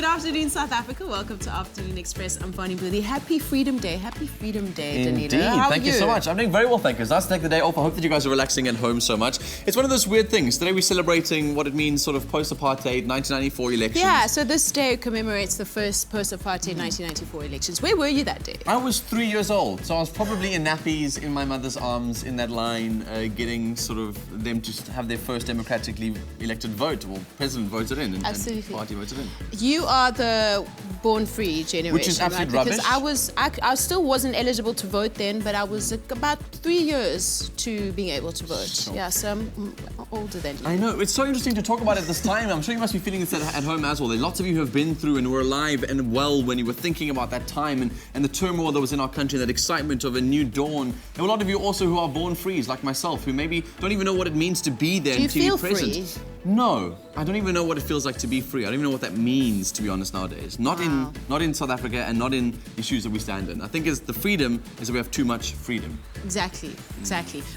afternoon, South Africa. Welcome to Afternoon Express. I'm Bonnie Boothie. Happy Freedom Day. Happy Freedom Day, Indeed. Danita. How Thank are you so much. I'm doing very well, thank you. It's nice to take the day off. I hope that you guys are relaxing at home so much. It's one of those weird things. Today we're celebrating what it means sort of post-apartheid, 1994 elections. Yeah, so this day commemorates the first post-apartheid 1994 elections. Where were you that day? I was 3 years old, so I was probably in nappies, in my mother's arms, in that line, getting sort of them to have their first democratically elected vote, or president voted in, and party voted in. You are the born free generation, which is absolute rubbish. Because I still wasn't eligible to vote then, but I was about 3 years to being able to vote. Sure. Yeah, so I'm older than you. I know, it's so interesting to talk about it this time. I'm sure you must be feeling this at home as well. There's lots of you who have been through and were alive and well when you were thinking about that time and the turmoil that was in our country, that excitement of a new dawn. And a lot of you also who are born frees, like myself, who maybe don't even know what it means to be there and to be present. Free? No, I don't even know what it feels like to be free. I don't even know what that means, to be honest, nowadays. Not in South Africa and not in the shoes that we stand in. I think the freedom is that we have too much freedom. Exactly.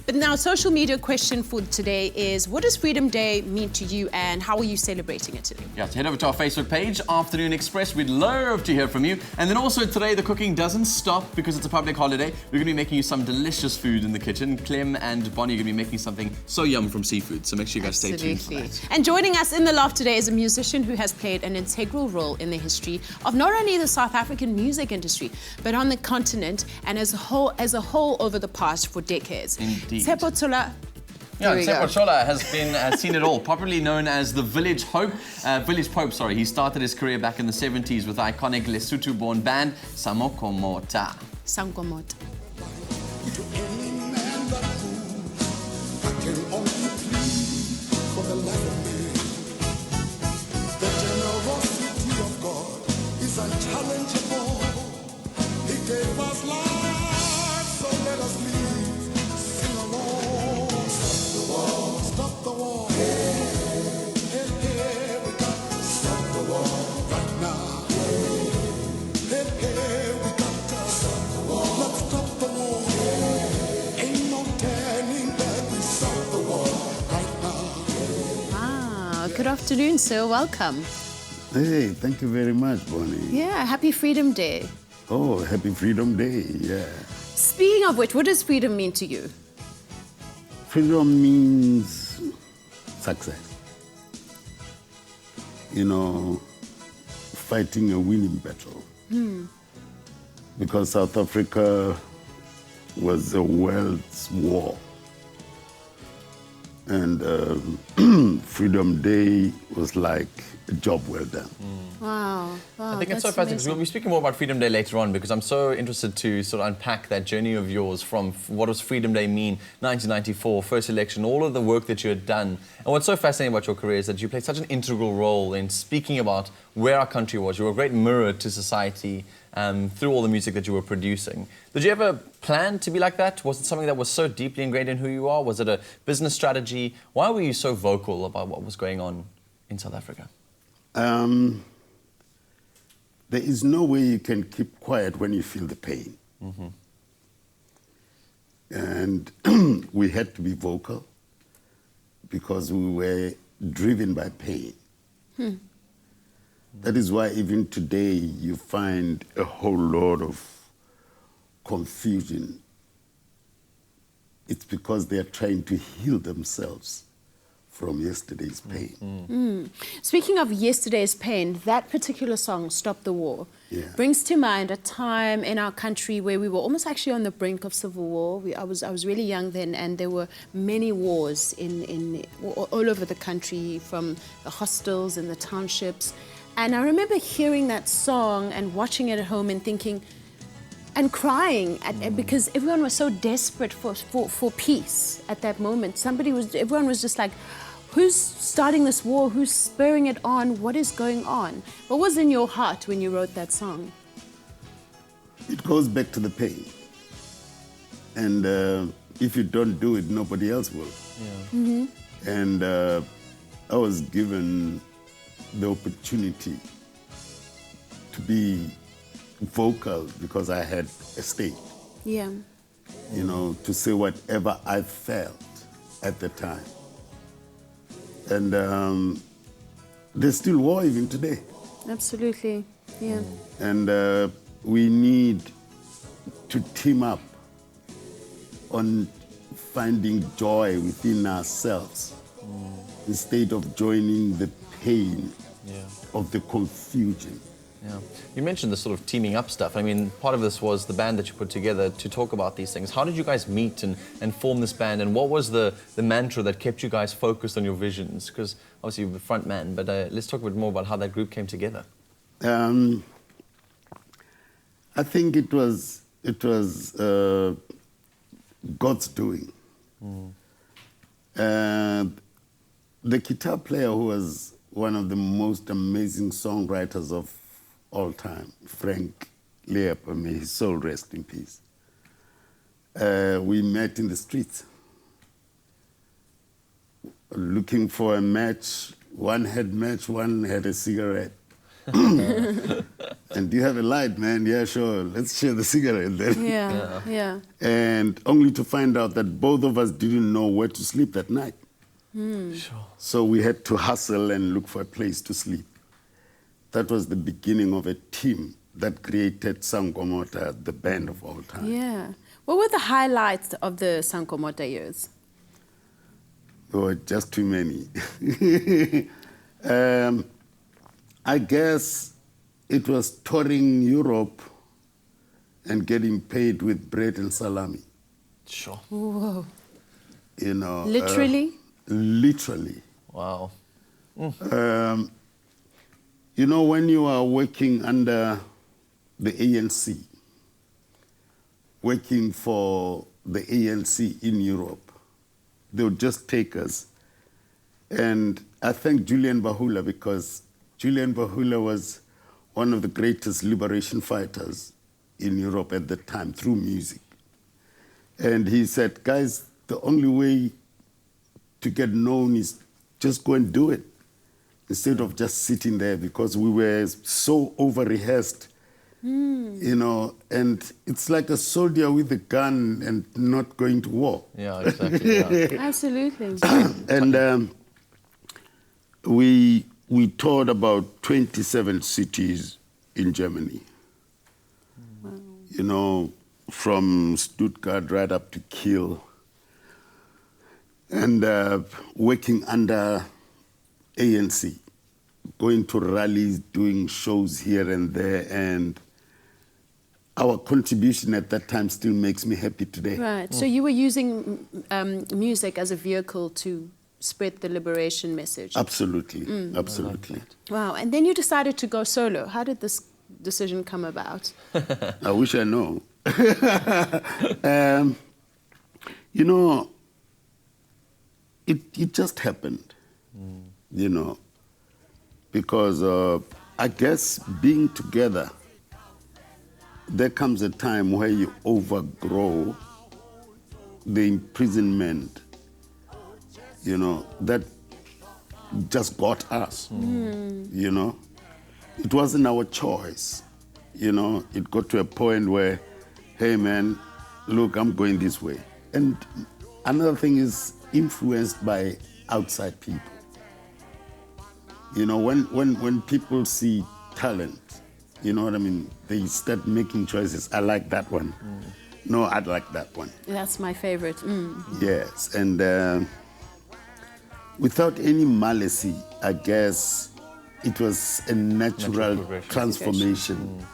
But now, social media question for today is, what does Freedom Day mean to you and how are you celebrating it today? Yeah, so head over to our Facebook page, Afternoon Express. We'd love to hear from you. And then also today, the cooking doesn't stop because it's a public holiday. We're going to be making you some delicious food in the kitchen. Clem and Bonnie are going to be making something so yum from seafood. So make sure you guys stay tuned for that. And joining us in the loft today is a musician who has played an integral role in the history of not only the South African music industry, but on the continent and as a whole over the past for decades. Indeed. Tsepo, Tshola. Yeah, Tsepo Tshola has seen it all, popularly known as the Village Pope. He started his career back in the 70s with the iconic Lesotho-born band Samokomota. Sankomota. Good afternoon, sir. Welcome. Hey, thank you very much, Bonnie. Yeah, happy Freedom Day. Oh, happy Freedom Day, yeah. Speaking of which, what does freedom mean to you? Freedom means success. You know, fighting a winning battle. Because South Africa was a world's war. And Freedom Day was like a job well done. Wow, I think it's so fascinating because we'll be speaking more about Freedom Day later on, because I'm so interested to sort of unpack that journey of yours from what does Freedom Day mean, 1994, first election, all of the work that you had done. And what's so fascinating about your career is that you played such an integral role in speaking about where our country was. You were a great mirror to society through all the music that you were producing. Did you ever plan to be like that? Was it something that was so deeply ingrained in who you are? Was it a business strategy? Why were you so vocal about what was going on in South Africa? There is no way you can keep quiet when you feel the pain. And we had to be vocal because we were driven by pain. That is why even today you find a whole lot of confusion. It's because they're trying to heal themselves from yesterday's pain. Speaking of yesterday's pain, that particular song, Stop the War, brings to mind a time in our country where we were almost actually on the brink of civil war. I was really young then, and there were many wars all over the country, from the hostels and the townships. And I remember hearing that song and watching it at home and thinking, and crying because everyone was so desperate for peace at that moment. Everyone was just like, who's starting this war? Who's spurring it on? What is going on? What was in your heart when you wrote that song? It goes back to the pain. And if you don't do it, nobody else will. And I was given the opportunity to be vocal because I had a stage. Yeah. You know, to say whatever I felt at the time. And there's still war even today. Absolutely, yeah. And we need to team up on finding joy within ourselves instead of joining the pain of the confusion. Yeah. You mentioned the sort of teaming up stuff. I mean, part of this was the band that you put together to talk about these things. How did you guys meet and form this band? And what was the mantra that kept you guys focused on your visions? Because obviously you're the front man, but let's talk a bit more about how that group came together. I think it was God's doing. The guitar player who was one of the most amazing songwriters of all time, Frank Leapa, may his soul rest in peace. We met in the streets, looking for a match. One had match, one had a cigarette. And do you have a light, man? Yeah, sure. Let's share the cigarette then. Yeah. And only to find out that both of us didn't know where to sleep that night. Sure. So we had to hustle and look for a place to sleep. That was the beginning of a team that created Sankomota, the band of all time. Yeah. What were the highlights of the Sankomota years? There were just too many. I guess it was touring Europe and getting paid with bread and salami. Sure. Whoa. You know. Literally? Literally. Wow. You know, when you are working under the ANC, working for the ANC in Europe, they would just take us. And I thank Julian Bahula because Julian Bahula was one of the greatest liberation fighters in Europe at the time through music. And he said, guys, the only way to get known is just go and do it instead of just sitting there, because we were so over-rehearsed, you know, and it's like a soldier with a gun and not going to war. Yeah, exactly. Yeah. Absolutely. And we toured about 27 cities in Germany. Wow. You know, from Stuttgart right up to Kiel. And working under ANC, going to rallies, doing shows here and there, and our contribution at that time still makes me happy today. Right. So you were using music as a vehicle to spread the liberation message. Absolutely, absolutely. Wow. And then you decided to go solo. How did this decision come about? I wish I know. You know, it just happened, you know, because I guess being together, there comes a time where you overgrow the imprisonment, you know, that just got us, you know. It wasn't our choice, you know. It got to a point where, hey, man, look, I'm going this way. And another thing is influenced by outside people. You know, when people see talent, you know what I mean, they start making choices. I like that one. No, I'd like that one. That's my favorite. Yes, and without any malice, I guess it was a natural transformation,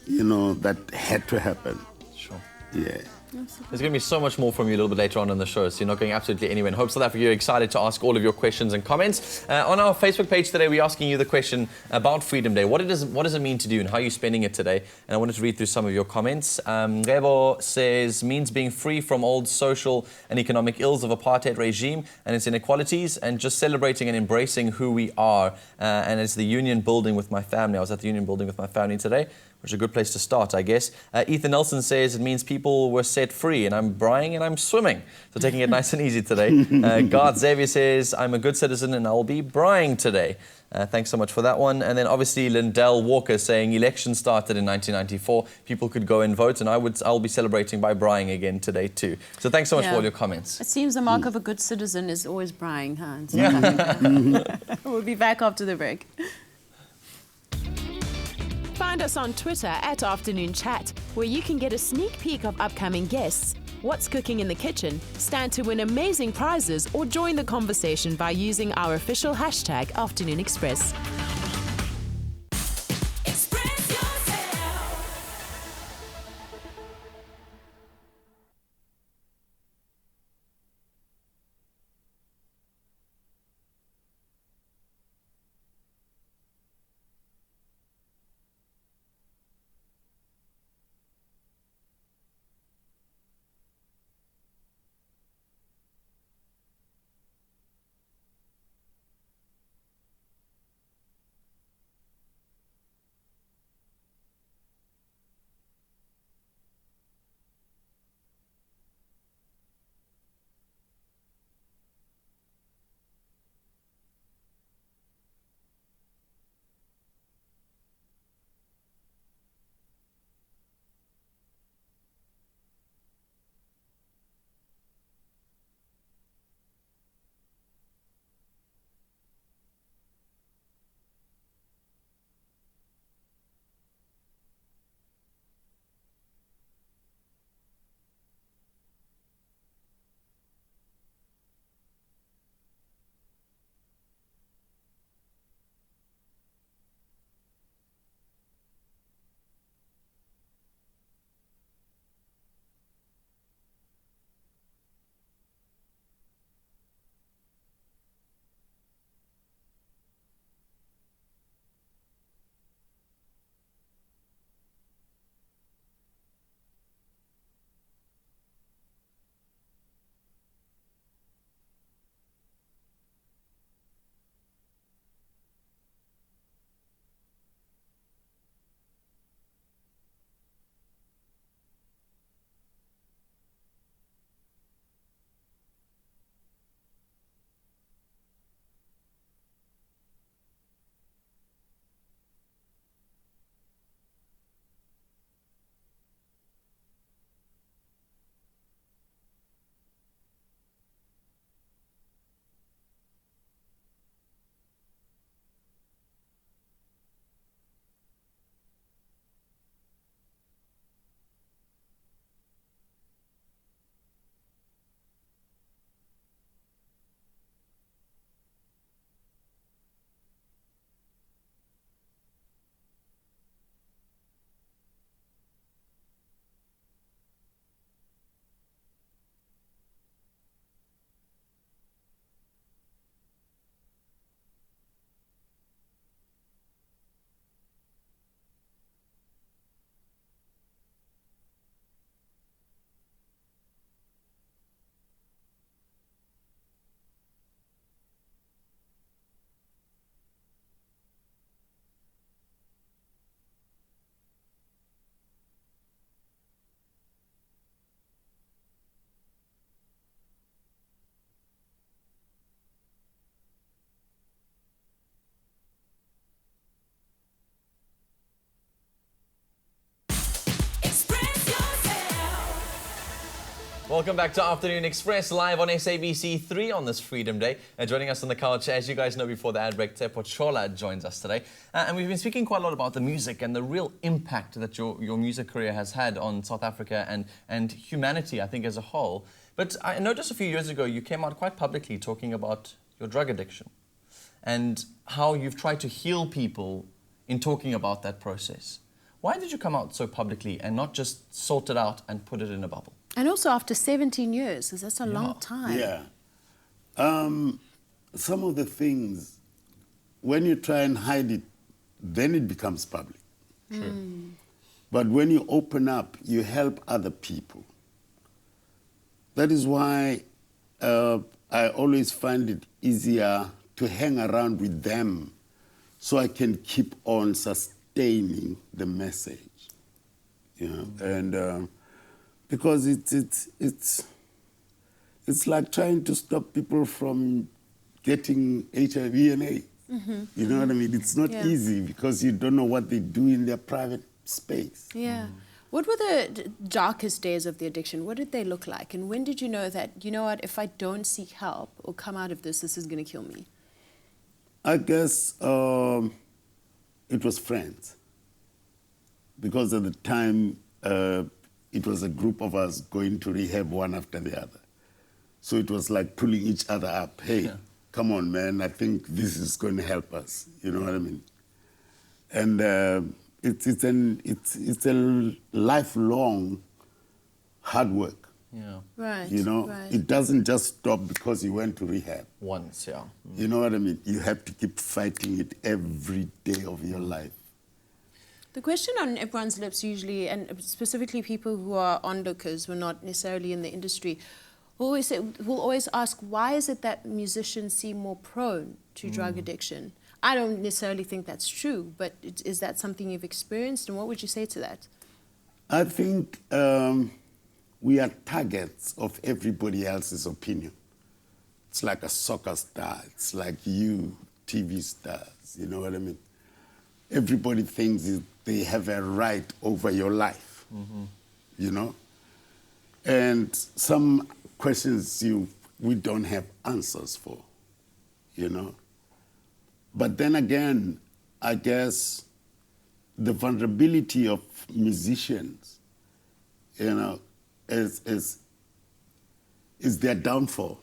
you know, that had to happen. Sure. Yeah. There's going to be so much more from you a little bit later on in the show, so you're not going absolutely anywhere. And Hope South Africa, you're excited to ask all of your questions and comments. On our Facebook page today, we're asking you the question about Freedom Day. What does it mean to you and how are you spending it today? And I wanted to read through some of your comments. Rebo says, means being free from old social and economic ills of apartheid regime and its inequalities, and just celebrating and embracing who we are. And it's the union building with my family. I was at the union building with my family today, which is a good place to start, I guess. Ethan Nelson says it means people were set free, and I'm braaiing and I'm swimming. So taking it nice and easy today. Garth Xavier says, I'm a good citizen and I'll be braaiing today. Thanks so much for that one. And then obviously Lindell Walker saying elections started in 1994. People could go and vote, and I'll be celebrating by braaiing again today too. So thanks so much for all your comments. It seems the mark of a good citizen is always braaiing, huh? We'll be back after the break. Find us on Twitter at Afternoon Chat, where you can get a sneak peek of upcoming guests, what's cooking in the kitchen, stand to win amazing prizes, or join the conversation by using our official hashtag Afternoon Express. Welcome back to Afternoon Express, live on SABC 3 on this Freedom Day. Joining us on the couch, as you guys know before the ad break, Tsepo Tshola joins us today. And we've been speaking quite a lot about the music and the real impact that your music career has had on South Africa and humanity, I think, as a whole. But I noticed a few years ago you came out quite publicly talking about your drug addiction and how you've tried to heal people in talking about that process. Why did you come out so publicly and not just sort it out and put it in a bubble? And also after 17 years, because that's a long time. Yeah. Some of the things, when you try and hide it, then it becomes public. True. But when you open up, you help other people. That is why I always find it easier to hang around with them so I can keep on sustaining the message. You know? And because it's like trying to stop people from getting HIV and AIDS. Mm-hmm. You know what I mean? It's not easy because you don't know what they do in their private space. Yeah. What were the darkest days of the addiction? What did they look like? And when did you know that, you know what, if I don't seek help or come out of this is going to kill me? I guess it was friends. because at the time it was a group of us going to rehab one after the other. So it was like pulling each other up. Hey, come on, man, I think this is going to help us. You know what I mean? And it's a lifelong hard work. Yeah. Right. You know, right. it doesn't just stop because you went to rehab. Once, yeah. You know what I mean? You have to keep fighting it every day of your life. The question on everyone's lips usually, and specifically people who are onlookers, who are not necessarily in the industry, will always ask, why is it that musicians seem more prone to drug addiction? I don't necessarily think that's true, but is that something you've experienced, and what would you say to that? I think we are targets of everybody else's opinion. It's like a soccer star. It's like you, TV stars. You know what I mean? Everybody thinks they have a right over your life, you know? And some questions we don't have answers for, you know? But then again, I guess the vulnerability of musicians, you know, is their downfall.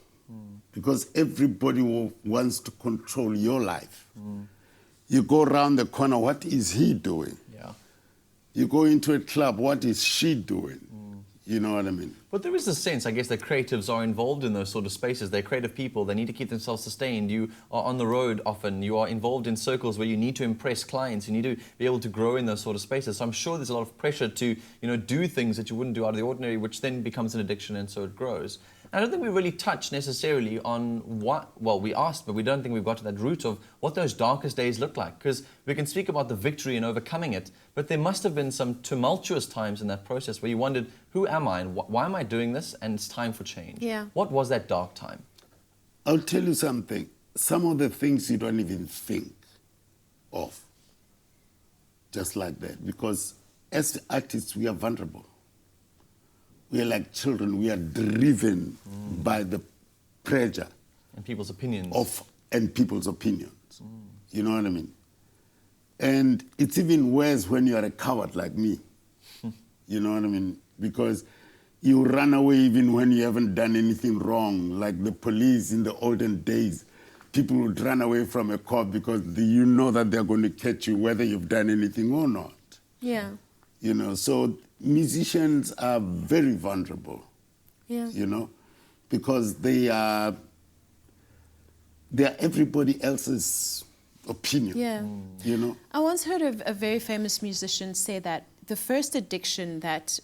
Because everybody wants to control your life. You go around the corner, what is he doing? Yeah. You go into a club, what is she doing? You know what I mean? But there is a sense, I guess, that creatives are involved in those sort of spaces. They're creative people. They need to keep themselves sustained. You are on the road often. You are involved in circles where you need to impress clients. You need to be able to grow in those sort of spaces. So I'm sure there's a lot of pressure to, you know, do things that you wouldn't do out of the ordinary, which then becomes an addiction, and so it grows. I don't think we really touched necessarily on we asked, but we don't think we've got to that root of what those darkest days look like. Because we can speak about the victory and overcoming it, but there must have been some tumultuous times in that process where you wondered, who am I and why am I doing this? And it's time for change. Yeah. What was that dark time? I'll tell you something. Some of the things you don't even think of, just like that. Because as artists, we are vulnerable. We are like children. We are driven by the pressure And people's opinions. and people's opinions. You know what I mean? And it's even worse when you are a coward like me. You know what I mean? Because you run away even when you haven't done anything wrong. Like the police in the olden days, people would run away from a cop because you know that they're going to catch you whether you've done anything or not. Yeah. You know, so musicians are very vulnerable. Yeah. You know, because they are everybody else's opinion. Yeah. You know. I once heard of a very famous musician say that the first addiction that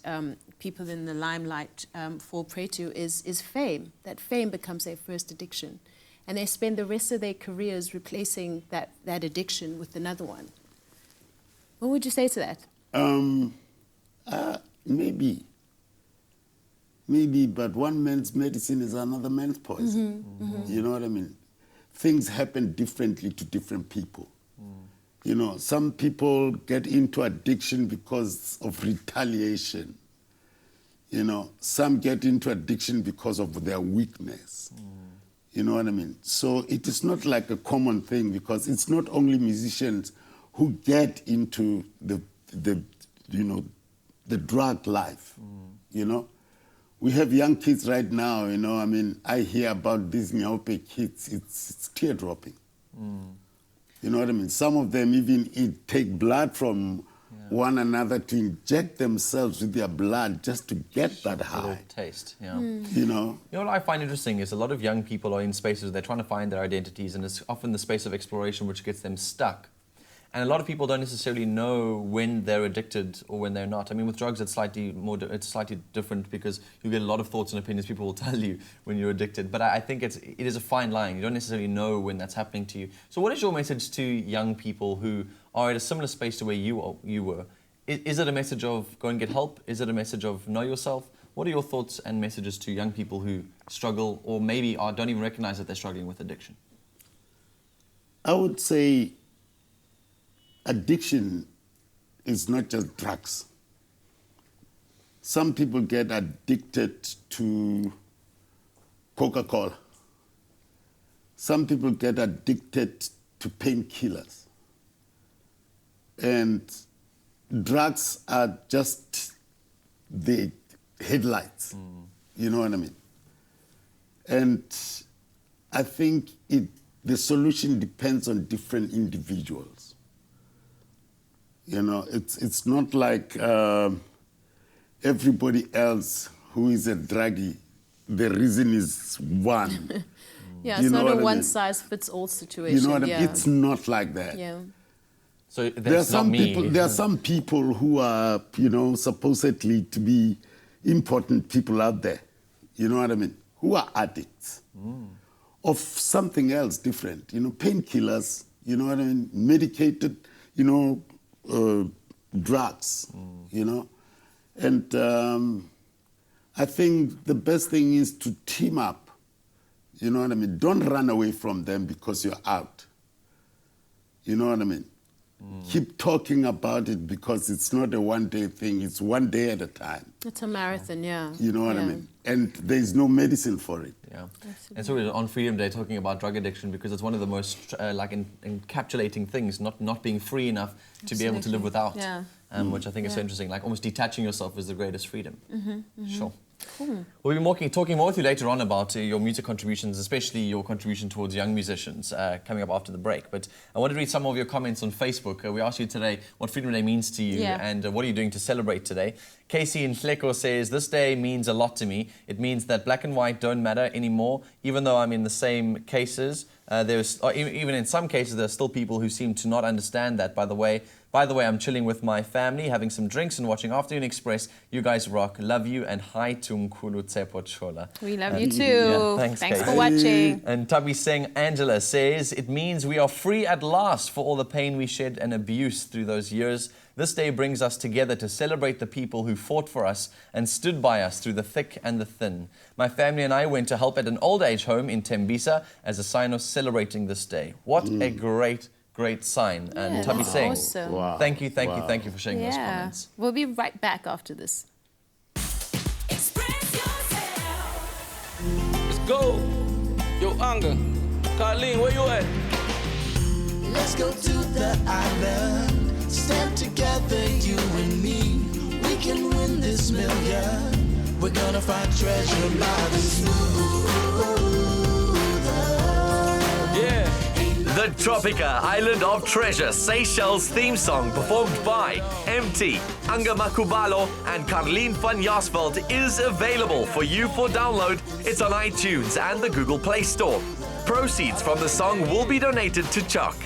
people in the limelight fall prey to is fame. That fame becomes their first addiction. And they spend the rest of their careers replacing that addiction with another one. What would you say to that? Maybe, but one man's medicine is another man's poison. You know what I mean? Things happen differently to different people. You know, some people get into addiction because of retaliation. You know, some get into addiction because of their weakness. You know what I mean? So it is not like a common thing, because it's not only musicians who get into the drug life. You know, we have young kids right now. You know, I mean, I hear about these myopic kids. It's tear-dropping. You know what I mean? Some of them even take blood from one another to inject themselves with their blood just to get that high. A little taste, yeah. You know? You know what I find interesting is a lot of young people are in spaces where they're trying to find their identities, and it's often the space of exploration which gets them stuck. And a lot of people don't necessarily know when they're addicted or when they're not. I mean, with drugs, it's slightly different, because you get a lot of thoughts and opinions. People will tell you when you're addicted. But I think it is a fine line. You don't necessarily know when that's happening to you. So what is your message to young people who are at a similar space to where you were? Is it a message of go and get help? Is it a message of know yourself? What are your thoughts and messages to young people who struggle, or maybe don't even recognize that they're struggling with addiction? I would say addiction is not just drugs. Some people get addicted to Coca-Cola. Some people get addicted to painkillers. And drugs are just the headlights. You know what I mean? And I think the solution depends on different individuals. You know, it's not like everybody else who is a druggie, the reason is one. Yeah, it's not a one-size-fits-all situation. You know what I mean? It's not like that. Yeah. So that's not me. There are some people who are, you know, supposedly to be important people out there. You know what I mean? Who are addicts of something else different. You know, painkillers. You know what I mean? Medicated. You know, drugs. You know, and I think the best thing is to team up. You know what I mean? Don't run away from them because you're out. You know what I mean? Keep talking about it because it's not a one-day thing. It's one day at a time. It's a marathon, yeah. You know what I mean? And there's no medicine for it. Yeah. And so we're on Freedom Day talking about drug addiction because it's one of the most encapsulating things, not being free enough to be able to live without, which I think is so interesting. Like almost detaching yourself is the greatest freedom. Sure. Cool. We'll be talking more with you later on about your music contributions, especially your contribution towards young musicians, coming up after the break. But I want to read some of your comments on Facebook. We asked you today what Freedom Day means to you and what are you doing to celebrate today. Casey in Hleko says, this day means a lot to me. It means that black and white don't matter anymore, even though I'm in the same cases. Even in some cases, there are still people who seem to not understand that. By the way, I'm chilling with my family, having some drinks and watching Afternoon Express. You guys rock. Love you. And hi to Mkhulu Tsepo Tshola. We love you too. Yeah, thanks for watching. And Tabi Singh Angela says, it means we are free at last for all the pain we shed and abuse through those years. This day brings us together to celebrate the people who fought for us and stood by us through the thick and the thin. My family and I went to help at an old age home in Tembisa as a sign of celebrating this day. What a great sign. And Tabi Singh, awesome. Wow. thank you for sharing those comments. We'll be right back after this. Express yourself. Let's go. Yo, Anga. Carlene, where you at? Let's go to the island. Stand together, you and me. We can win this million. We're gonna find treasure by the smooth. Yeah. The Tropica Island of Treasure Seychelles theme song performed by MT, Anga Makubalo and Carlene van Jasveld is available for you for download. It's on iTunes and the Google Play Store. Proceeds from the song will be donated to Chuck.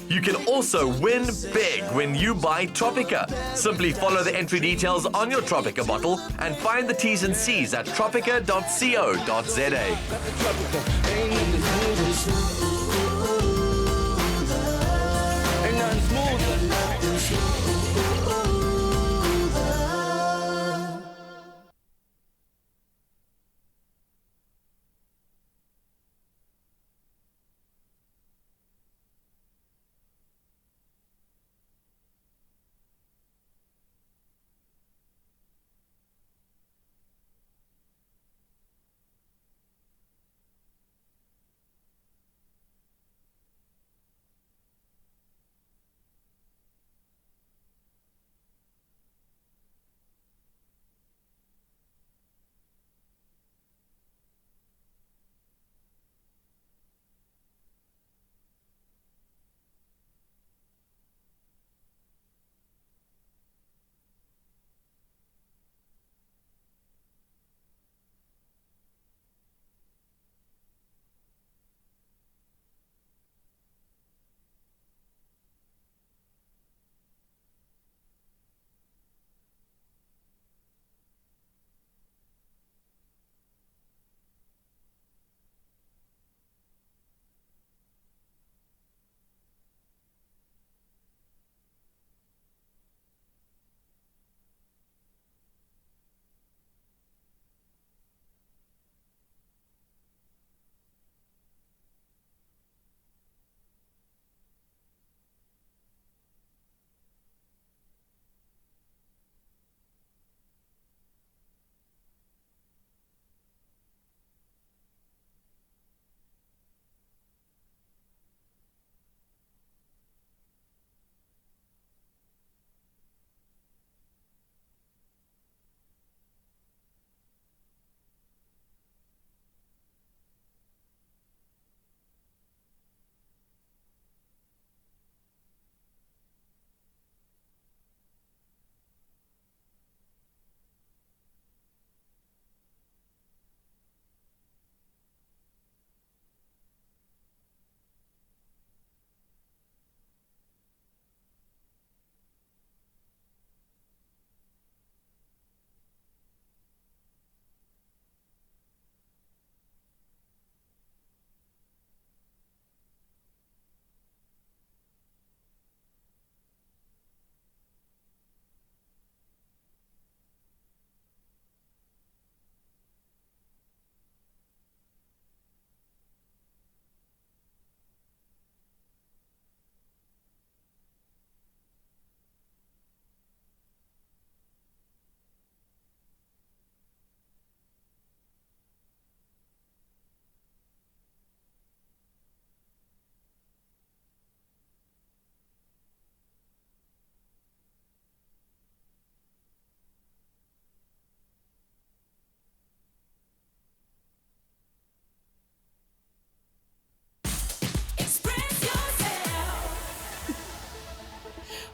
You can also win big when you buy Tropica. Simply follow the entry details on your Tropica bottle and find the T's and C's at tropica.co.za. Ain't nothing smooth.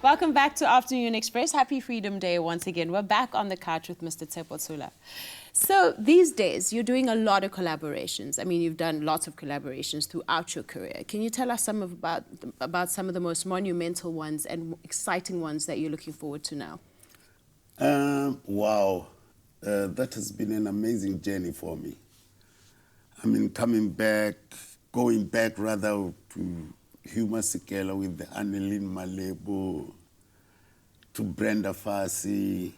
Welcome back to Afternoon Express. Happy Freedom Day once again. We're back on the couch with Mr. Tsepo Tshola. So these days, you're doing a lot of collaborations. I mean, you've done lots of collaborations throughout your career. Can you tell us about some of the most monumental ones and exciting ones that you're looking forward to now? Wow. That has been an amazing journey for me. I mean, going back rather to Hugh Masekela with the Annelien Malebo, to Brenda Fassie,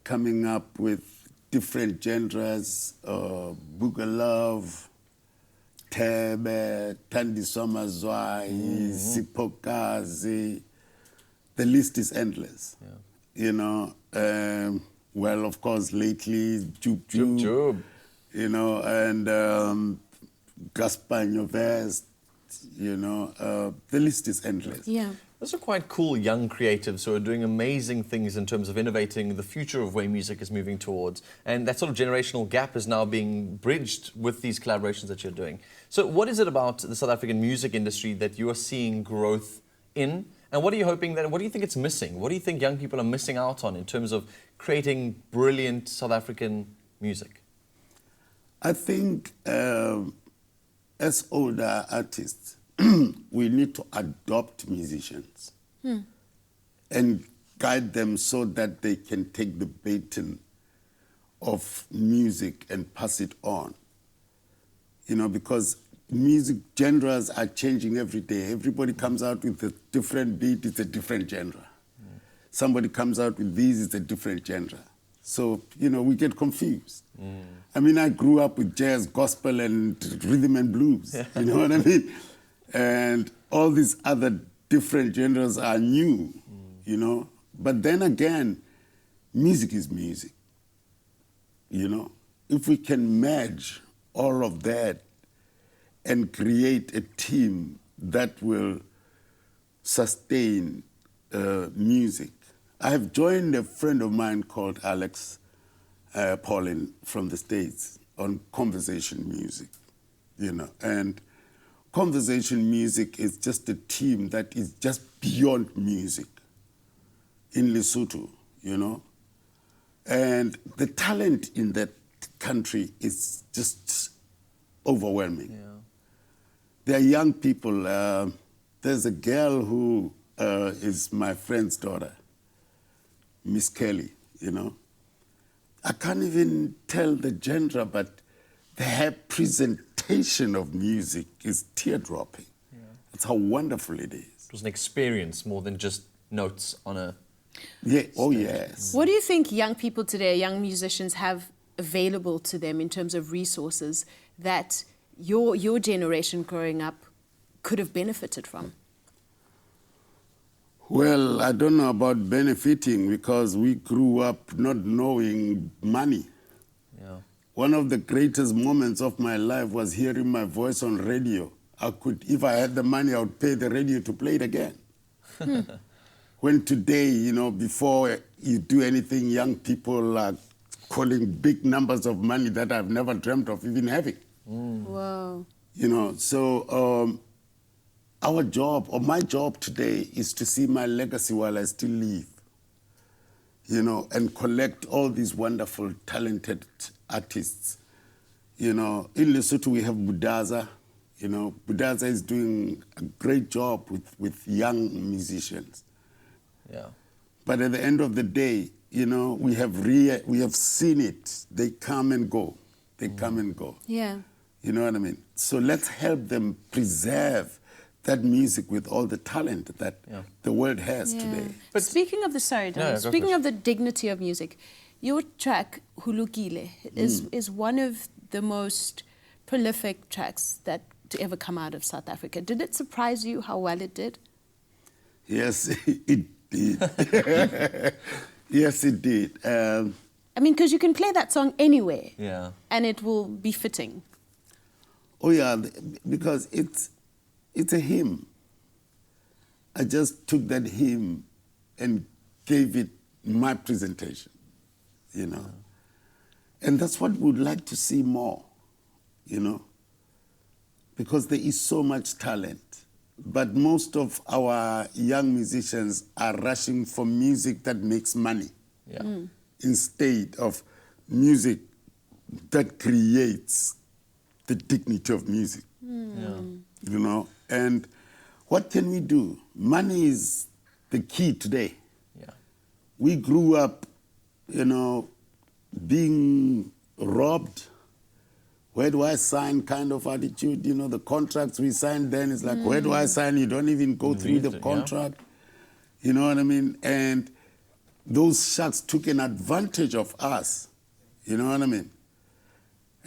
coming up with different genres, Boogalove, Tebe, Thandiswa Mazwai, Sipokazi. The list is endless. Yeah. You know, well, of course, lately, Jub, you know, and Gaspar Nyovest, you know, the list is endless. Yeah. Those are quite cool young creatives who are doing amazing things in terms of innovating the future of where music is moving towards. And that sort of generational gap is now being bridged with these collaborations that you're doing. So what is it about the South African music industry that you are seeing growth in? And what do you think it's missing? What do you think young people are missing out on in terms of creating brilliant South African music? I think as older artists, we need to adopt musicians and guide them so that they can take the baton of music and pass it on. You know, because music genres are changing every day. Everybody comes out with a different beat, it's a different genre. Somebody comes out with this, it's a different genre. So, you know, we get confused. I mean, I grew up with jazz, gospel, and rhythm and blues. You know what I mean? And all these other different genres are new, you know? But then again, music is music, you know? If we can merge all of that and create a team that will sustain music. I have joined a friend of mine called Alex Paulin from the States on conversation music, you know, and conversation music is just a team that is just beyond music in Lesotho, you know, and the talent in that country is just overwhelming. Yeah. There are young people. There's a girl who is my friend's daughter, Miss Kelly, you know. I can't even tell the genre, but her presentation of music is tear-dropping. Yeah. That's how wonderful it is. It was an experience more than just notes on a... Yeah. Oh, yes. What do you think young people today, young musicians, have available to them in terms of resources that your generation growing up could have benefited from? Well, I don't know about benefiting because we grew up not knowing money. Yeah. One of the greatest moments of my life was hearing my voice on radio. If I had the money, I would pay the radio to play it again. When today, you know, before you do anything, young people are calling big numbers of money that I've never dreamt of even having. Wow. You know, so our job, or my job today, is to see my legacy while I still live, you know, and collect all these wonderful, talented artists. You know, in Lesotho we have Budaza. You know, Budaza is doing a great job with young musicians. Yeah. But at the end of the day, you know, we have seen it. They come and go. They come and go. Yeah. You know what I mean? So let's help them preserve that music with all the talent that the world has today. But speaking of the dignity of music, your track Hulukile is one of the most prolific tracks that to ever come out of South Africa. Did it surprise you how well it did? Yes, it did. Yes, it did. I mean, because you can play that song anywhere, and it will be fitting. Oh yeah, because it's a hymn. I just took that hymn and gave it my presentation, you know. And that's what we'd like to see more, you know, because there is so much talent. but most of our young musicians are rushing for music that makes money instead of music that creates the dignity of music. You know, and what can we do? Money is the key today. We grew up, you know, being robbed. Where do I sign kind of attitude? You know, the contracts we signed then is like, where do I sign? You don't even go through the contract. You know what I mean? And those sharks took an advantage of us. You know what I mean?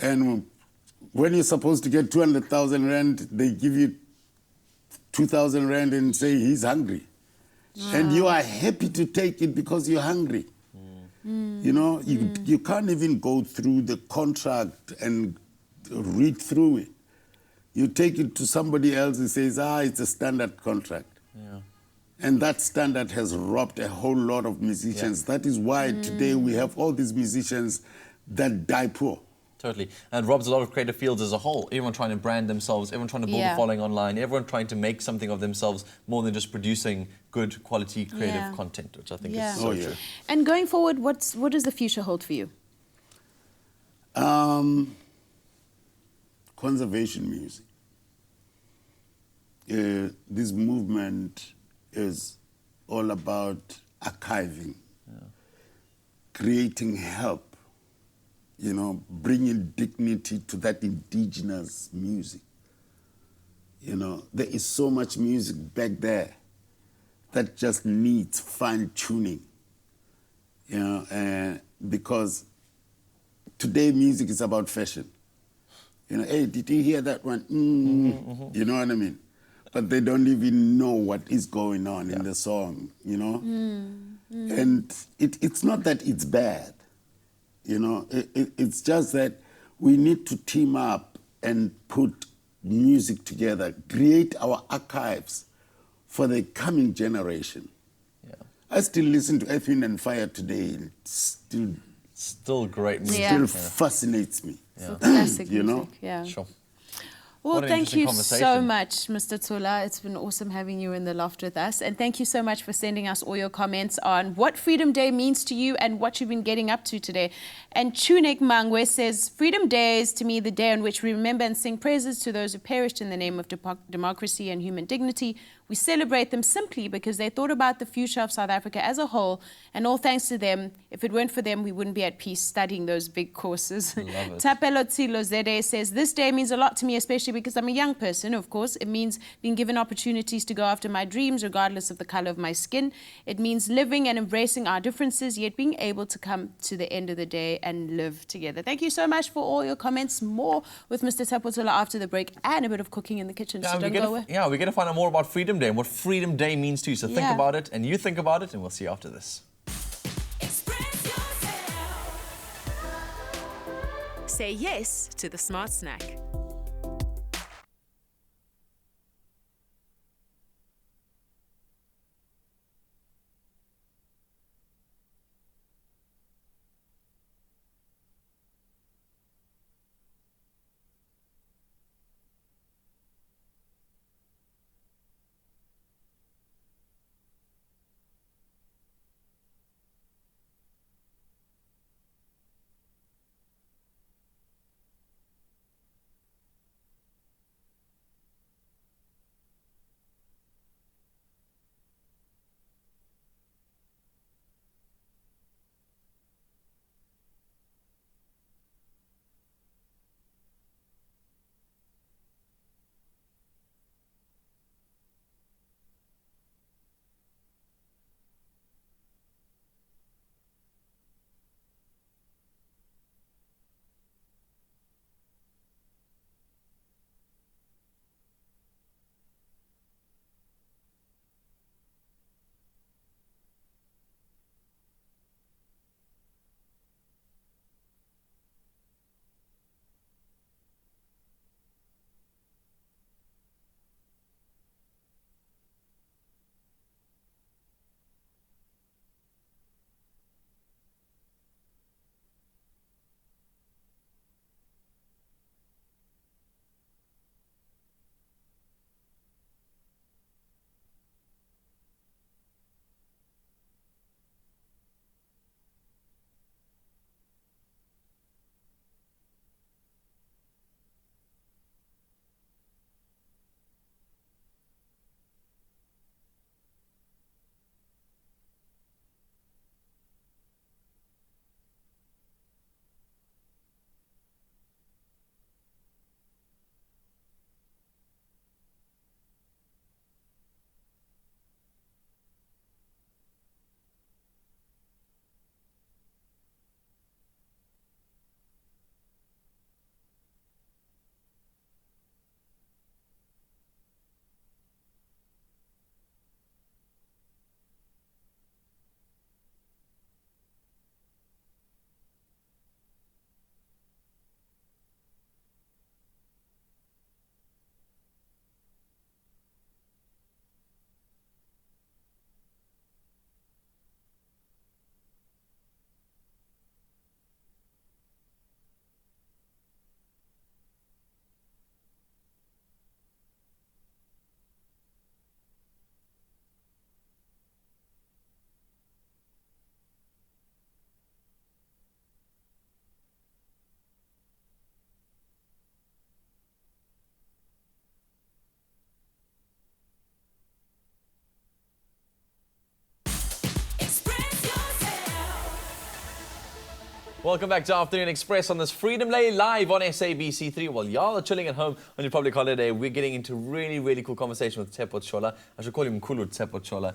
And when you're supposed to get 200,000 rand, they give you 2,000 rand and say he's hungry. And you are happy to take it because you're hungry. You know, you can't even go through the contract and read through it. You take it to somebody else who says, it's a standard contract. And that standard has robbed a whole lot of musicians. That is why today we have all these musicians that die poor. Totally. And robs a lot of creative fields as a whole. Everyone trying to brand themselves, everyone trying to build a following online, everyone trying to make something of themselves more than just producing good quality creative content, which I think is so true. And going forward, what does the future hold for you? Conservation music. This movement is all about archiving, creating help, you know, bringing dignity to that indigenous music. You know, there is so much music back there that just needs fine-tuning, you know, because today music is about fashion. You know, hey, did you hear that one? You know what I mean? But they don't even know what is going on in the song, you know? And it's not that it's bad, you know? It's just that we need to team up and put music together, create our archives for the coming generation. I still listen to Earth, Wind and Fire today. It's still great music. Still fascinates me. So classic you music, know? Sure. Well, What an thank you interesting so conversation. much, Mr. Tshola. It's been awesome having you in the loft with us. And thank you so much for sending us all your comments on what Freedom Day means to you and what you've been getting up to today. And Chunik Mangwe says, Freedom Day is to me the day on which we remember and sing praises to those who perished in the name of democracy and human dignity. We celebrate them simply because they thought about the future of South Africa as a whole, and all thanks to them. If it weren't for them, we wouldn't be at peace studying those big courses. Tapelo Tsilo Zede says, this day means a lot to me, especially because I'm a young person, of course. It means being given opportunities to go after my dreams, regardless of the color of my skin. It means living and embracing our differences, yet being able to come to the end of the day and live together. Thank you so much for all your comments. More with Mr. Tsepo Tshola after the break and a bit of cooking in the kitchen, so don't go away. We're going to find out more about Freedom Day and what Freedom Day means to you. So think about it, and you think about it, and we'll see you after this. Express yourself. Say yes to the Smart Snack. Welcome back to Afternoon Express on this Freedom Day live on SABC3. Well, y'all are chilling at home on your public holiday. We're getting into really cool conversation with Tsepo Tshola. I should call him Mkhulu Tsepo Tshola.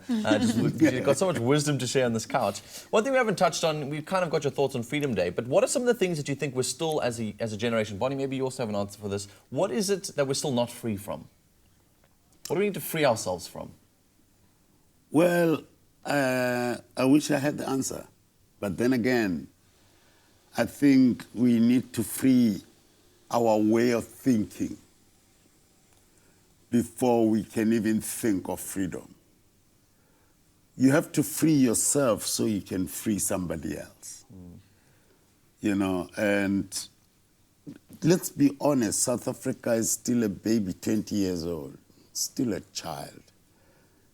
You've got so much wisdom to share on this couch. One thing we haven't touched on, we've kind of got your thoughts on Freedom Day, but what are some of the things that you think we're still, as a generation, Bonnie, maybe you also have an answer for this. What is it that we're still not free from? What do we need to free ourselves from? Well, I wish I had the answer. But then again, I think we need to free our way of thinking before we can even think of freedom. You have to free yourself so you can free somebody else. You know, and let's be honest, South Africa is still a baby, 20 years old, still a child.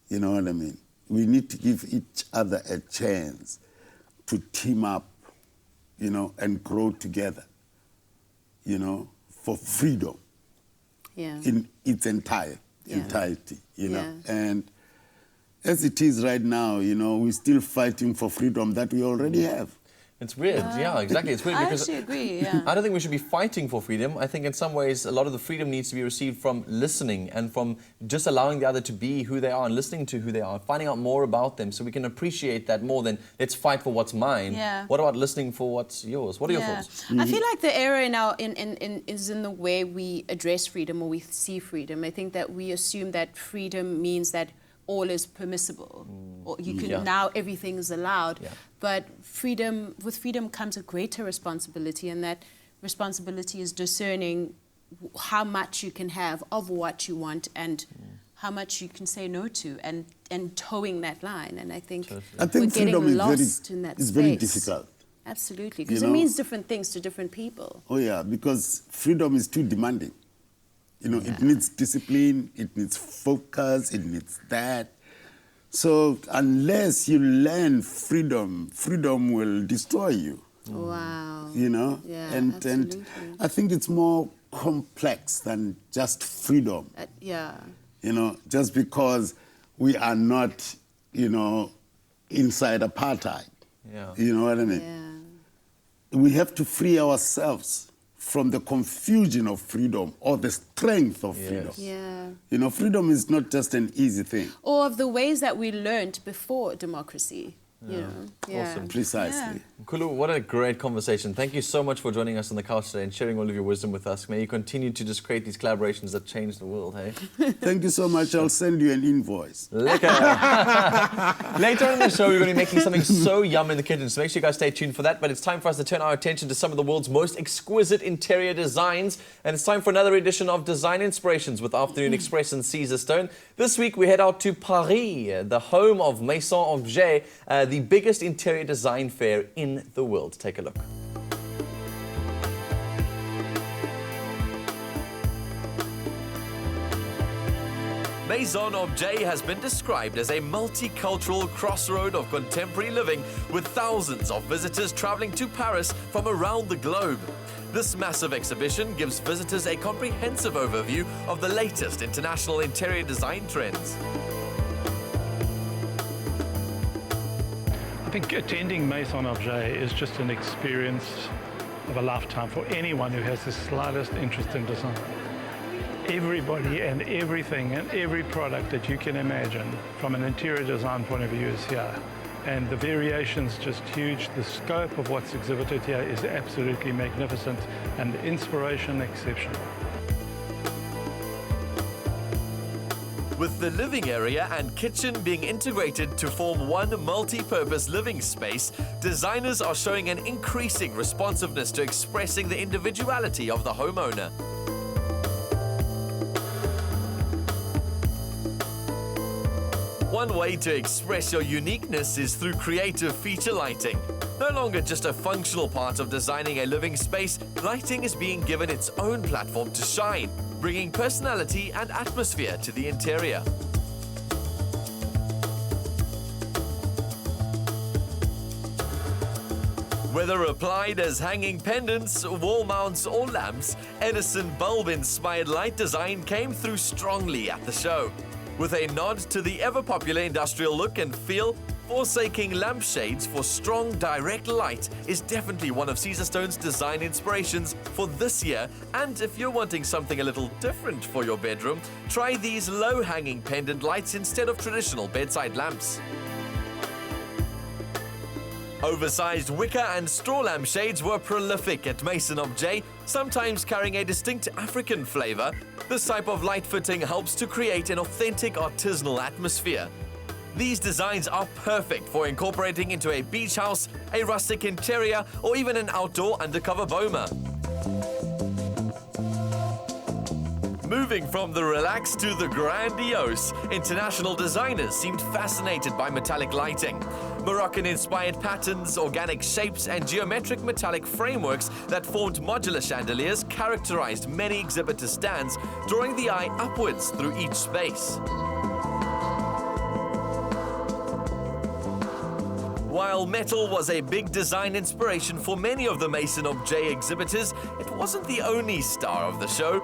You know what I mean? We need to give each other a chance to team up, you know, and grow together, you know, for freedom in its entirety, you know. And as it is right now, you know, we're still fighting for freedom that we already have. It's weird, yeah, exactly. It's weird because I actually agree, yeah. I don't think we should be fighting for freedom. I think in some ways a lot of the freedom needs to be received from listening and from just allowing the other to be who they are and listening to who they are, finding out more about them so we can appreciate that more than let's fight for what's mine. Yeah. What about listening for what's yours? What are your thoughts? I feel like the error is in the way we address freedom or we see freedom. I think that we assume that freedom means that all is permissible, or you can now everything is allowed. But with freedom comes a greater responsibility, and that responsibility is discerning how much you can have of what you want and how much you can say no to, and towing that line. And I think we're getting lost in that space. It's very difficult. Absolutely, because it means different things to different people. Oh yeah, because freedom is too demanding. You know, it needs discipline, it needs focus, it needs that. So unless you learn freedom, freedom will destroy you. Wow. You know? Yeah, and I think it's more complex than just freedom. Yeah. You know, just because we are not, you know, inside apartheid. Yeah. You know what I mean? Yeah. We have to free ourselves from the confusion of freedom or the strength of freedom. Yeah. You know, freedom is not just an easy thing. Or of the ways that we learned before democracy. You know? Yeah. Awesome. Precisely. Mkhulu, what a great conversation. Thank you so much for joining us on the couch today and sharing all of your wisdom with us. May you continue to just create these collaborations that change the world, hey? Thank you so much. I'll send you an invoice. Lekker. Later in the show, we're going to be making something so yum in the kitchen, so make sure you guys stay tuned for that. But it's time for us to turn our attention to some of the world's most exquisite interior designs. And it's time for another edition of Design Inspirations with Afternoon Express and Caesar Stone. This week, we head out to Paris, the home of Maison Objet, the biggest interior design fair in the world. Take a look. Maison Objet has been described as a multicultural crossroad of contemporary living, with thousands of visitors traveling to Paris from around the globe. This massive exhibition gives visitors a comprehensive overview of the latest international interior design trends. I think attending Maison Objet is just an experience of a lifetime for anyone who has the slightest interest in design. Everybody and everything and every product that you can imagine from an interior design point of view is here. And the variation's just huge. The scope of what's exhibited here is absolutely magnificent and the inspiration exceptional. With the living area and kitchen being integrated to form one multi-purpose living space, designers are showing an increasing responsiveness to expressing the individuality of the homeowner. One way to express your uniqueness is through creative feature lighting. No longer just a functional part of designing a living space, lighting is being given its own platform to shine, bringing personality and atmosphere to the interior. Whether applied as hanging pendants, wall mounts or lamps, Edison bulb-inspired light design came through strongly at the show. With a nod to the ever-popular industrial look and feel, Forsaking lampshades for strong direct light is definitely one of Caesarstone's design inspirations for this year, and if you're wanting something a little different for your bedroom, try these low-hanging pendant lights instead of traditional bedside lamps. Oversized wicker and straw lampshades were prolific at Maison Objet, sometimes carrying a distinct African flavor. This type of light fitting helps to create an authentic artisanal atmosphere. These designs are perfect for incorporating into a beach house, a rustic interior, or even an outdoor undercover boma. Moving from the relaxed to the grandiose, international designers seemed fascinated by metallic lighting. Moroccan-inspired patterns, organic shapes, and geometric metallic frameworks that formed modular chandeliers characterized many exhibitor stands, drawing the eye upwards through each space. While metal was a big design inspiration for many of the Maison Objet exhibitors, it wasn't the only star of the show.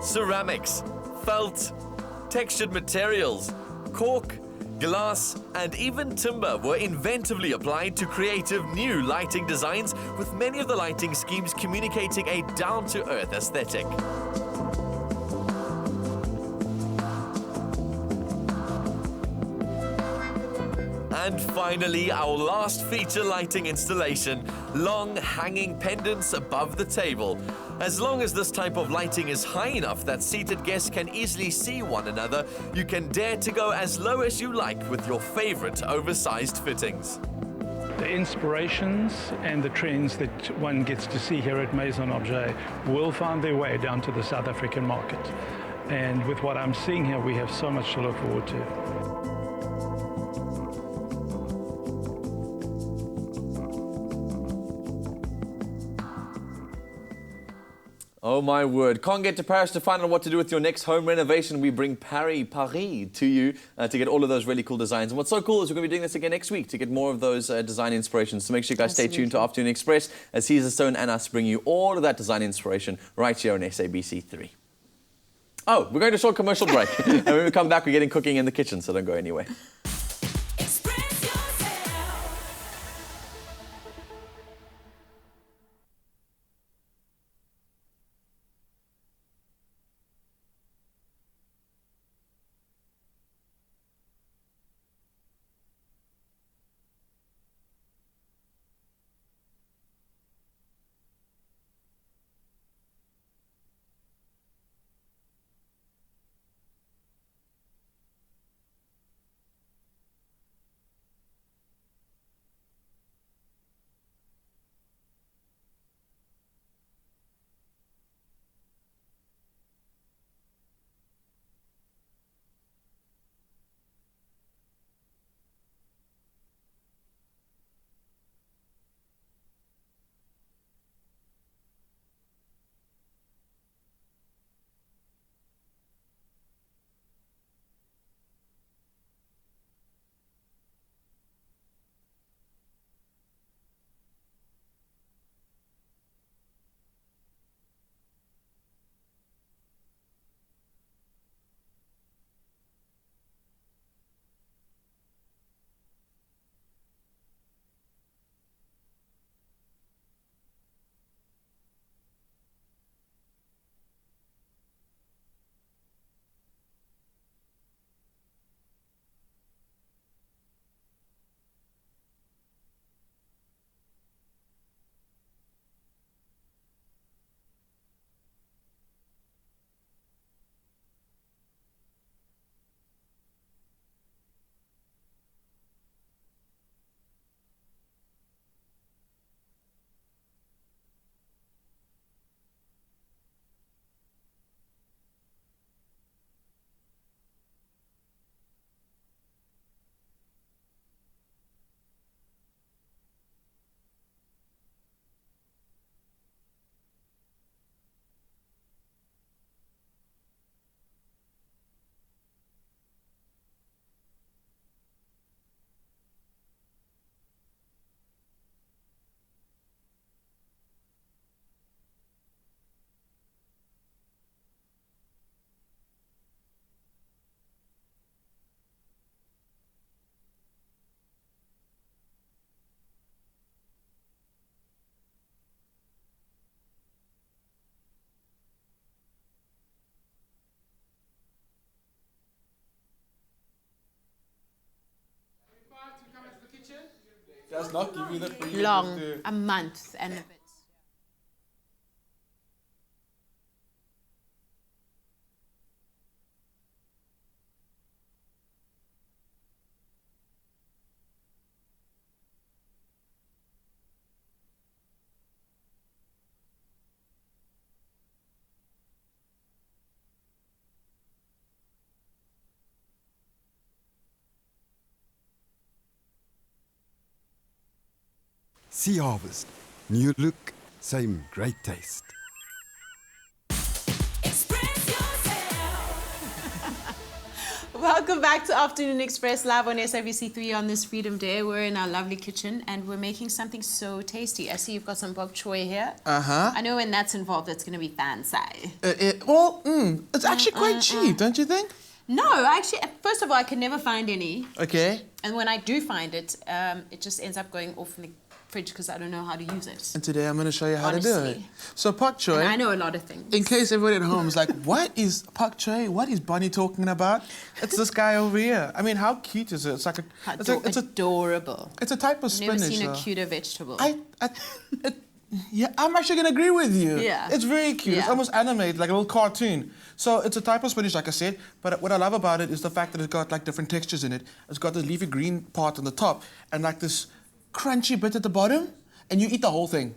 Ceramics, felt, textured materials, cork, glass, and even timber were inventively applied to creative new lighting designs, with many of the lighting schemes communicating a down-to-earth aesthetic. And finally, our last feature lighting installation, long hanging pendants above the table. As long as this type of lighting is high enough that seated guests can easily see one another, you can dare to go as low as you like with your favorite oversized fittings. The inspirations and the trends that one gets to see here at Maison Objet will find their way down to the South African market. And with what I'm seeing here, we have so much to look forward to. Oh my word. Can't get to Paris to find out what to do with your next home renovation. We bring Paris to you to get all of those really cool designs. And what's so cool is we're going to be doing this again next week to get more of those design inspirations. So make sure you guys stay tuned to Afternoon Express as Caesarstone and us bring you all of that design inspiration right here on SABC3. Oh, we're going to a short commercial break. And when we come back, we're getting cooking in the kitchen, so don't go anywhere. Express yourself. does not give you the freedom long, to... a month and a bit. Sea Harvest. New look, same great taste. Welcome back to Afternoon Express live on SABC3 on this Freedom Day. We're in our lovely kitchen and we're making something so tasty. I see you've got some bok choy here. Uh-huh. I know when that's involved, it's going to be fancy. It's actually quite cheap, don't you think? No, actually, first of all, I can never find any. Okay. And when I do find it, it just ends up going off in the fridge because I don't know how to use it. And today I'm going to show you how to do it. Honestly. So pak choy. And I know a lot of things. In case everybody at home is like, what is pak choy? What is Bonnie talking about? It's this guy over here. I mean, how cute is it? It's like it's adorable. It's a type of I've spinach. never seen a cuter vegetable. Yeah, I'm actually going to agree with you. Yeah. It's very cute. It's Yeah. almost animated, like a little cartoon. So it's a type of spinach, like I said, but what I love about it is the fact that it's got like different textures in it. It's got the leafy green part on the top and like this crunchy bit at the bottom, and you eat the whole thing.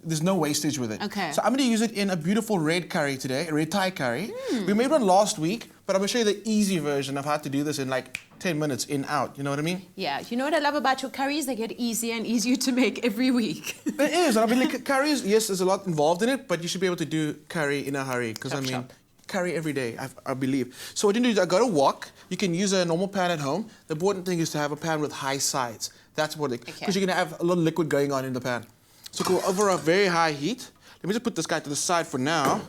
There's no wastage with it. Okay. So I'm going to use it in a beautiful red curry today, a red Thai curry. We made one last week, but I'm going to show you the easy version of how to do this in like 10 minutes in out. You know what I mean? Yeah, you know what I love about your curries? They get easier and easier to make every week. It is. I mean, like, curries, yes, there's a lot involved in it, but you should be able to do curry in a hurry. Because, I mean, chop. curry every day, I believe. So what you do is I got a wok. You can use a normal pan at home. The important thing is to have a pan with high sides. That's what it... Because you're going to have a lot of liquid going on in the pan. So go over a very high heat. Let me just put this guy to the side for now.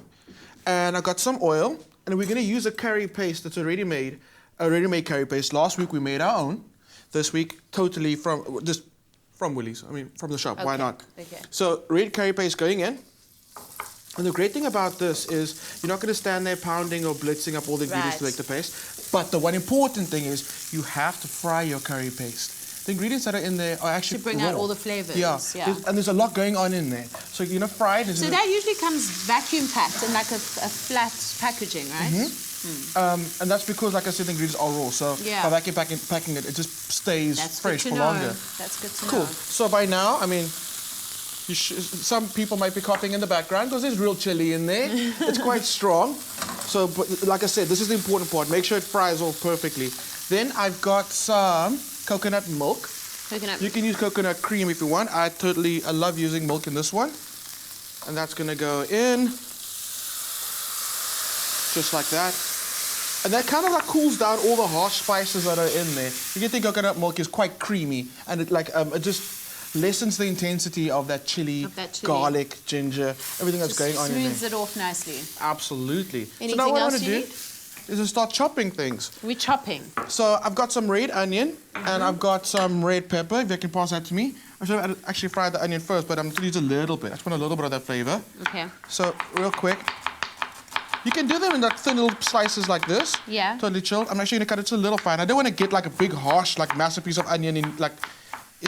And I got some oil. And we're going to use a curry paste that's already made. A ready-made curry paste. Last week we made our own. This week, totally from Woolies. I mean, from the shop. Why not? Okay. So red curry paste going in. And the great thing about this is you're not going to stand there pounding or blitzing up all the ingredients to make the paste. But the one important thing is you have to fry your curry paste. The ingredients that are in there are actually To bring out all the flavors. Yeah. Yeah. And there's a lot going on in there. So you're going to fry it. So that usually comes vacuum packed in like a flat packaging, right? And that's because, like I said, the ingredients are raw. So by vacuum packing it, it just stays fresh for longer. That's good to know. Cool. So by now, I mean, some people might be coughing in the background because there's real chili in there. It's quite strong. So, but like I said, this is the important part. Make sure it fries all perfectly. Then I've got some coconut milk. You can use coconut cream if you want. I love using milk in this one. And that's going to go in. Just like that. And that kind of like cools down all the harsh spices that are in there. You can think coconut milk is quite creamy. And it just lessens the intensity of that chili, garlic, ginger, everything that's going on in there. Smooths it off nicely. Absolutely. Anything so now what I else want to do is to start chopping things. We're chopping. So I've got some red onion and I've got some red pepper. If you can pass that to me. I should have actually fried the onion first, but I'm going to use a little bit. I just want a little bit of that flavor. Okay. So real quick. You can do them in that thin little slices like this. Yeah. Totally chilled. I'm actually going to cut it to a little fine. I don't want to get like a big, harsh, like massive piece of onion in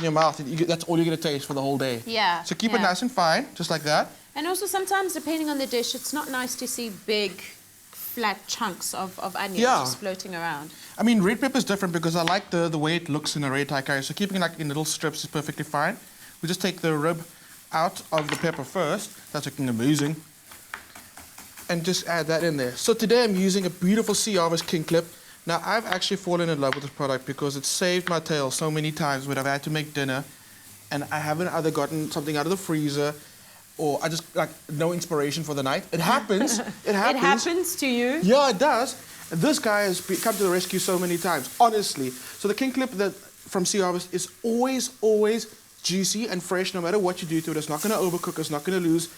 your mouth. That's all you're going to taste for the whole day. Yeah. So keep it nice and fine, just like that. And also sometimes, depending on the dish, it's not nice to see big, flat chunks of onions just floating around. I mean, red pepper is different because I like the way it looks in a red Thai curry. So keeping it like in little strips is perfectly fine. We just take the rib out of the pepper first. That's looking amazing. And just add that in there. So today I'm using a beautiful Sea Harvest King Clip. Now I've actually fallen in love with this product because it saved my tail so many times when I've had to make dinner and I haven't either gotten something out of the freezer or I just like no inspiration for the night. It happens. It happens. It happens to you? Yeah, it does. And this guy has come to the rescue so many times, honestly. So the King Clip from Sea Harvest is always juicy and fresh no matter what you do to it. It's not going to overcook. It's not going to lose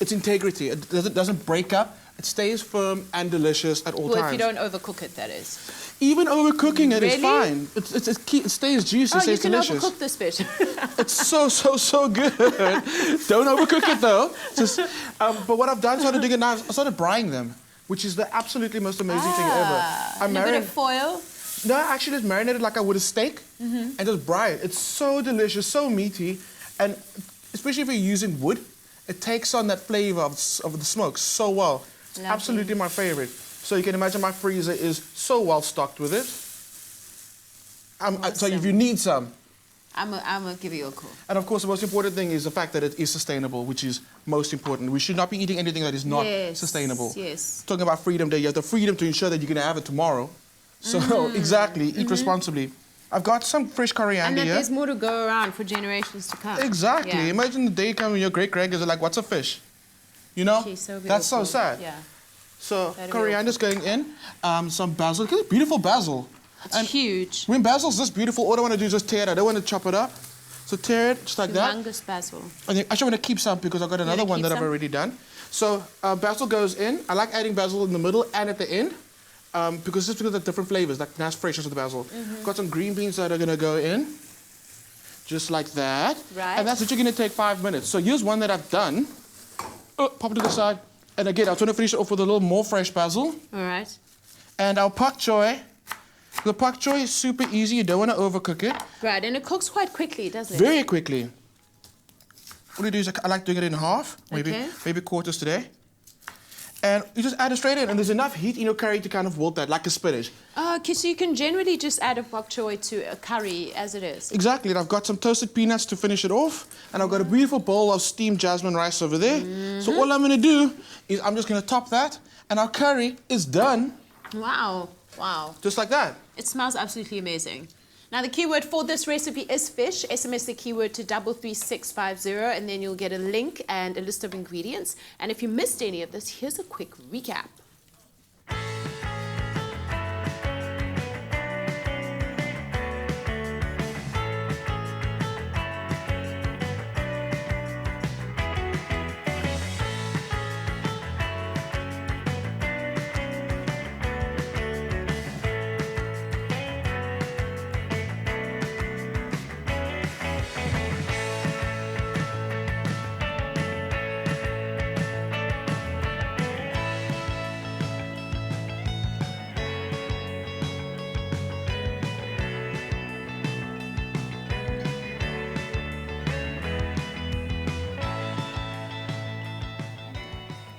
its integrity. It doesn't break up. It stays firm and delicious at all times. Well, if you don't overcook it, that is. Even overcooking it is fine. It stays juicy, it stays delicious. You can overcook this bit. It's so good. Don't overcook it though. But what I've done, started doing it now, I started braaiing them, which is the absolutely most amazing thing ever. A bit of foil. No, I actually just marinate it like I would a steak and just braai it. It's so delicious, so meaty, and especially if you're using wood, it takes on that flavor of the smoke so well. It's Lovely. absolutely my favorite. So you can imagine my freezer is so well stocked with it. So if you need some. I'm gonna give you a call. And of course, the most important thing is the fact that it is sustainable, which is most important. We should not be eating anything that is not sustainable. Yes. Talking about Freedom Day, you have the freedom to ensure that you're going to have it tomorrow. So exactly, eat responsibly. I've got some fresh coriander And that here. there's more to go around for generations to come. Exactly. Yeah. Imagine the day coming, your great grandkids are like, "What's a fish?" You know? Gee, so That's so beautiful. sad. Yeah. So That'd be coriander's going in. Some basil. Look at this beautiful basil. It's huge. When basil's this beautiful, all I want to do is just tear it. I don't want to chop it up. So tear it just like that. Humongous basil. And then, actually, I'm going to keep some because I've got another one that I've already done. So basil goes in. I like adding basil in the middle and at the end because of the different flavors, like nice freshness of the basil. Got some green beans that are going to go in, just like that. Right. And that's what you're going to take 5 minutes. So here's one that I've done. Pop it to the side. And again, I was going to finish it off with a little more fresh basil. All right. And our pak choy. The pak choy is super easy. You don't want to overcook it. Right, and it cooks quite quickly, doesn't it? Very quickly. What you do is I like doing it in half, Okay. maybe quarters today. And you just add it straight in, and there's enough heat in your curry to kind of wilt that, like a spinach. Oh, okay, so you can generally just add a bok choy to a curry as it is. Exactly, and I've got some toasted peanuts to finish it off, and I've got a beautiful bowl of steamed jasmine rice over there. So all I'm gonna do is I'm just gonna top that, and our curry is done. Wow, wow. Just like that. It smells absolutely amazing. Now, the keyword for this recipe is fish. SMS the keyword to 33650, and then you'll get a link and a list of ingredients. And if you missed any of this, here's a quick recap.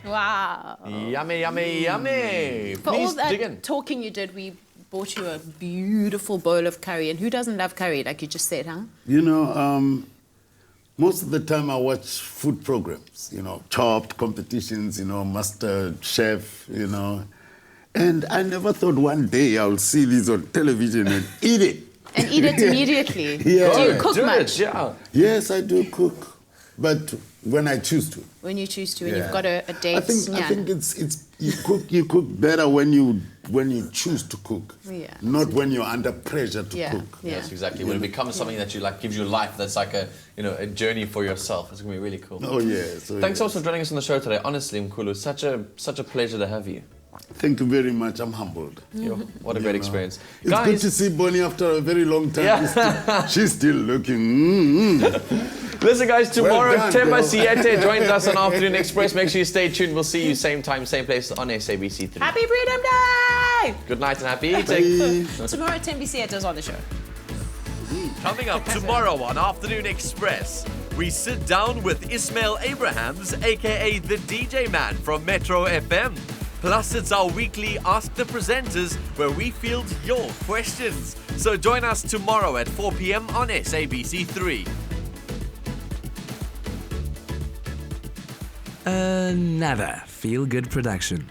Wow. Yummy, yummy, yummy. For all Please dig in. that talking you did, we bought you a beautiful bowl of curry. And who doesn't love curry, like you just said, huh? You know, most of the time I watch food programs, you know, Chopped competitions, you know, Master Chef, you know. And I never thought one day I'll see this on television and eat it. And eat it immediately. Yeah. Do you cook Do much? it, yeah. Yes, I do cook, but when I choose to. When you choose to, and Yeah. you've got a date. I think it's you cook better when you choose to cook, Yeah. not when you're under pressure to Yeah, cook. yeah. Yes, exactly. When it becomes something that you like, gives you life, that's like a journey for yourself. It's gonna be really cool. Oh yeah. So Thanks so yes. much for joining us on the show today. Honestly, Mkhulu, such a pleasure to have you. Thank you very much. I'm humbled. What a great experience. It's Guys, good to see Bonnie after a very long time. Yeah. She's still looking. listen, guys, tomorrow, Well done, Temba girl. Siete joins us on Afternoon Express. Make sure you stay tuned. We'll see you same time, same place on SABC3. Happy Freedom Day! Good night and happy eating. Tomorrow, 10 BC is on the show. Coming up tomorrow on Afternoon Express, we sit down with Ismail Abrahams, aka the DJ Man from Metro FM. Plus, it's our weekly Ask the Presenters where we field your questions. So join us tomorrow at 4 p.m. on SABC3. Another feel-good production.